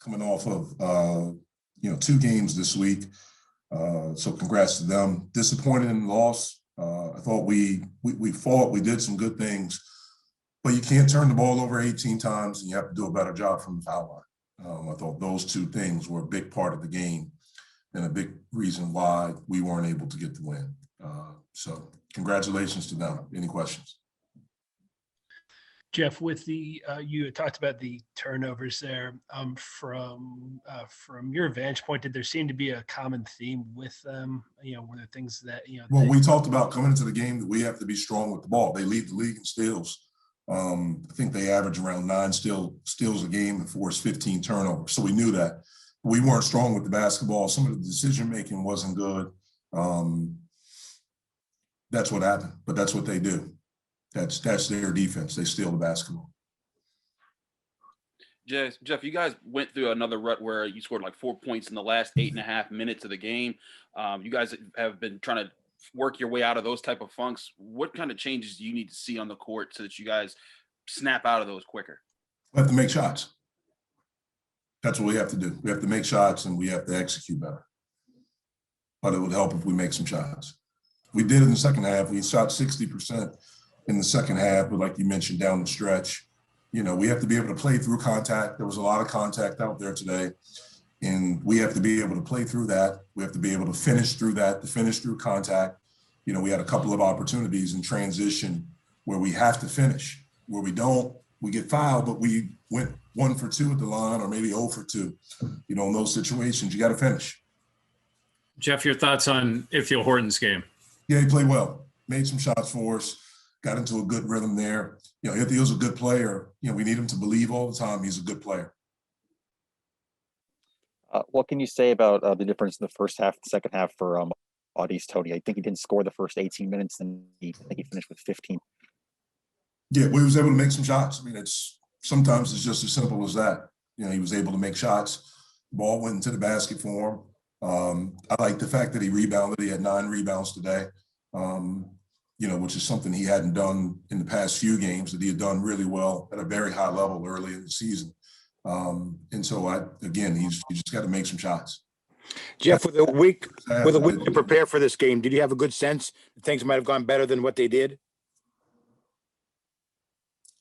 coming off of, 2 games this week. So congrats to them. Disappointed in the loss. I thought we fought, we did some good things, but you can't turn the ball over 18 times and you have to do a better job from the foul line. I thought those 2 things were a big part of the game and a big reason why we weren't able to get the win. So congratulations to them. Any questions? Jeff, with the you talked about the turnovers there. From your vantage point, did there seem to be a common theme with them? Were there things that Well, we talked about coming into the game that we have to be strong with the ball. They lead the league in steals. I think they average around 9 steals a game and force 15 turnovers. So we knew that. We weren't strong with the basketball. Some of the decision making wasn't good. That's what happened, but that's what they do. That's their defense. They steal the basketball. Jeff, you guys went through another rut where you scored like 4 points in the last 8.5 minutes of the game. You guys have been trying to work your way out of those type of funks. What kind of changes do you need to see on the court so that you guys snap out of those quicker? We have to make shots. That's what we have to do. We have to make shots and we have to execute better. But it would help if we make some shots. We did in the second half. We shot 60% in the second half, but like you mentioned, down the stretch, we have to be able to play through contact. There was a lot of contact out there today, and we have to be able to play through that. We have to be able to finish through that, to finish through contact. We had a couple of opportunities in transition where we have to finish. Where we don't, we get fouled, but we went 1 for 2 at the line or maybe 0 for 2. In those situations, you got to finish. Jeff, your thoughts on Ithiel Horton's game? Yeah, he played well. Made some shots for us. Got into a good rhythm there. Ithiel's a good player. We need him to believe all the time he's a good player. What can you say about the difference in the first half, the second half for Audi's Tony? I think he didn't score the first 18 minutes, and I think he finished with 15. Yeah, we was able to make some shots. Sometimes it's just as simple as that. He was able to make shots. The ball went into the basket for him. I like the fact that he rebounded. He had 9 rebounds today. Which is something he hadn't done in the past few games, that he had done really well at a very high level early in the season. And so he just got to make some shots. Jeff, with a week to prepare for this game, did you have a good sense that things might have gone better than what they did?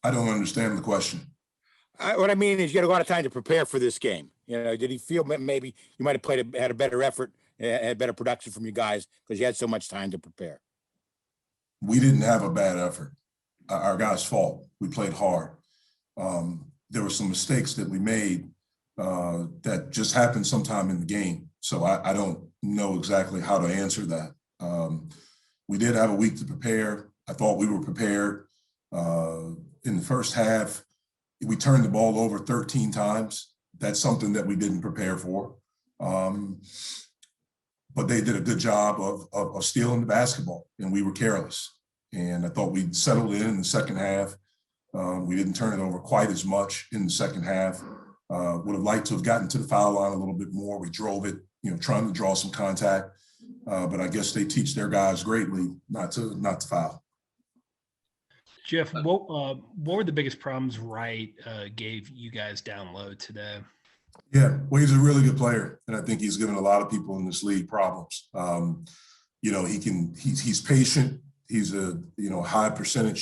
I don't understand the question. What I mean is you had a lot of time to prepare for this game. Did he feel maybe you might have had a better effort, had better production from you guys because you had so much time to prepare? We didn't have a bad effort. Our guys' fault. We played hard. There were some mistakes that we made that just happened sometime in the game. So I don't know exactly how to answer that. We did have a week to prepare. I thought we were prepared. In the first half, we turned the ball over 13 times. That's something that we didn't prepare for. But they did a good job of stealing the basketball, and we were careless. And I thought we settled in the second half. We didn't turn it over quite as much in the second half. Would have liked to have gotten to the foul line a little bit more. We drove it, trying to draw some contact. But I guess they teach their guys greatly not to foul. Jeff, what were the biggest problems Wright gave you guys down low today? Yeah, well, he's a really good player, and I think he's given a lot of people in this league problems. He's patient. He's a high percentage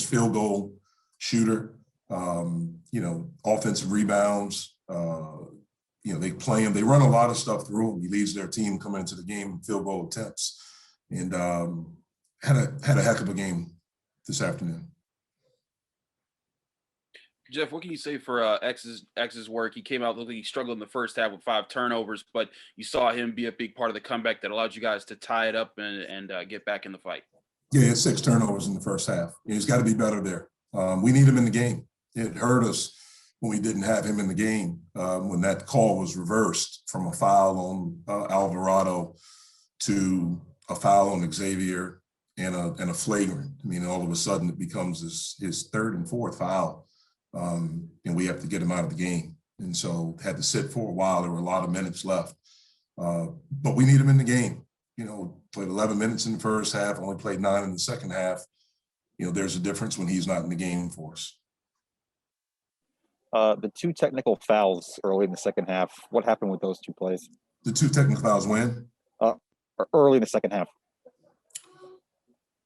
field goal shooter. Offensive rebounds. They play him. They run a lot of stuff through him. He leads their team coming into the game in field goal attempts, and had a heck of a game this afternoon. Jeff, what can you say for X's work? He came out looking, he struggled in the first half with 5 turnovers, but you saw him be a big part of the comeback that allowed you guys to tie it up and get back in the fight. Yeah, he had 6 turnovers in the first half. He's got to be better there. We need him in the game. It hurt us when we didn't have him in the game, when that call was reversed from a foul on Alvarado to a foul on Xavier and a flagrant. All of a sudden it becomes his 3rd and 4th foul. And we have to get him out of the game. And so had to sit for a while. There were a lot of minutes left. But we need him in the game. Played 11 minutes in the first half, only played 9 in the second half. There's a difference when he's not in the game for us. The two technical fouls early in the second half. What happened with those two plays? The two technical fouls when? Early in the second half.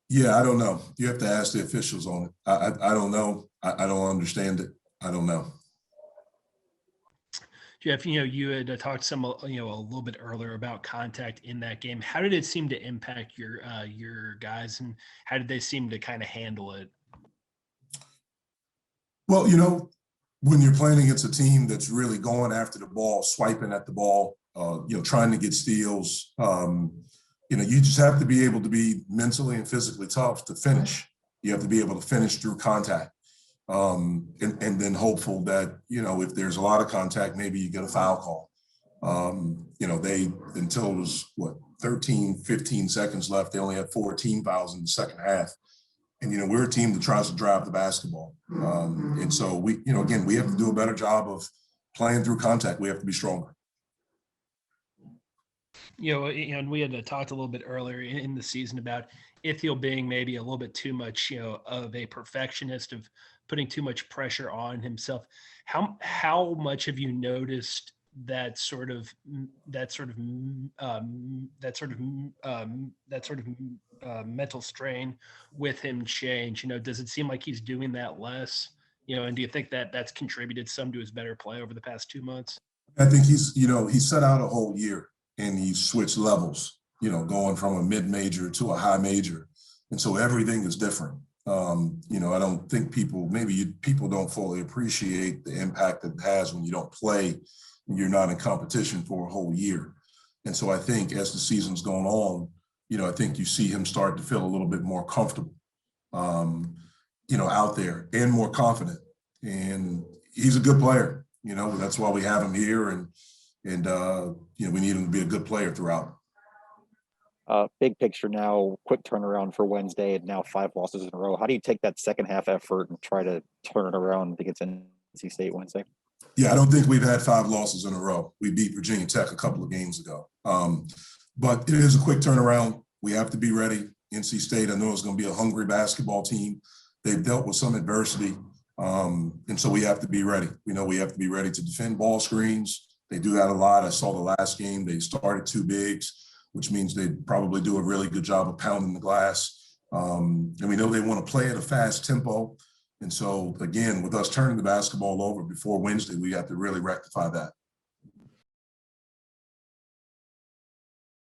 Yeah, I don't know. You have to ask the officials on it. I don't know. I don't understand it. I don't know. Jeff, you had talked some, a little bit earlier about contact in that game. How did it seem to impact your guys, and how did they seem to kind of handle it? Well, when you're playing against a team that's really going after the ball, swiping at the ball, trying to get steals, you just have to be able to be mentally and physically tough to finish. You have to be able to finish through contact. And then hopeful that, if there's a lot of contact, maybe you get a foul call. Until it was 13, 15 seconds left, they only had 14 fouls in the second half. And, we're a team that tries to drive the basketball. And so we have to do a better job of playing through contact. We have to be stronger. And we had talked a little bit earlier in the season about Ithiel being maybe a little bit too much, of a perfectionist, of putting too much pressure on himself. How much have you noticed that sort of mental strain with him change? Does it seem like he's doing that less? And do you think that that's contributed some to his better play over the past 2 months? I think he set out a whole year and he switched levels, going from a mid-major to a high major. And so everything is different. I don't think people don't fully appreciate the impact that it has when you don't play and you're not in competition for a whole year. And so I think as the season's going on, I think you see him start to feel a little bit more comfortable, out there and more confident. And he's a good player, that's why we have him here. And we need him to be a good player throughout. Big picture now, quick turnaround for Wednesday and now 5 losses in a row. How do you take that second half effort and try to turn it around against NC State Wednesday? Yeah, I don't think we've had 5 losses in a row. We beat Virginia Tech a couple of games ago. But it is a quick turnaround. We have to be ready. NC State, I know it's going to be a hungry basketball team. They've dealt with some adversity. And so we have to be ready. We have to be ready to defend ball screens. They do that a lot. I saw the last game. They started 2 bigs, which means they probably do a really good job of pounding the glass. And we know they want to play at a fast tempo. And so, again, with us turning the basketball over before Wednesday, we have to really rectify that.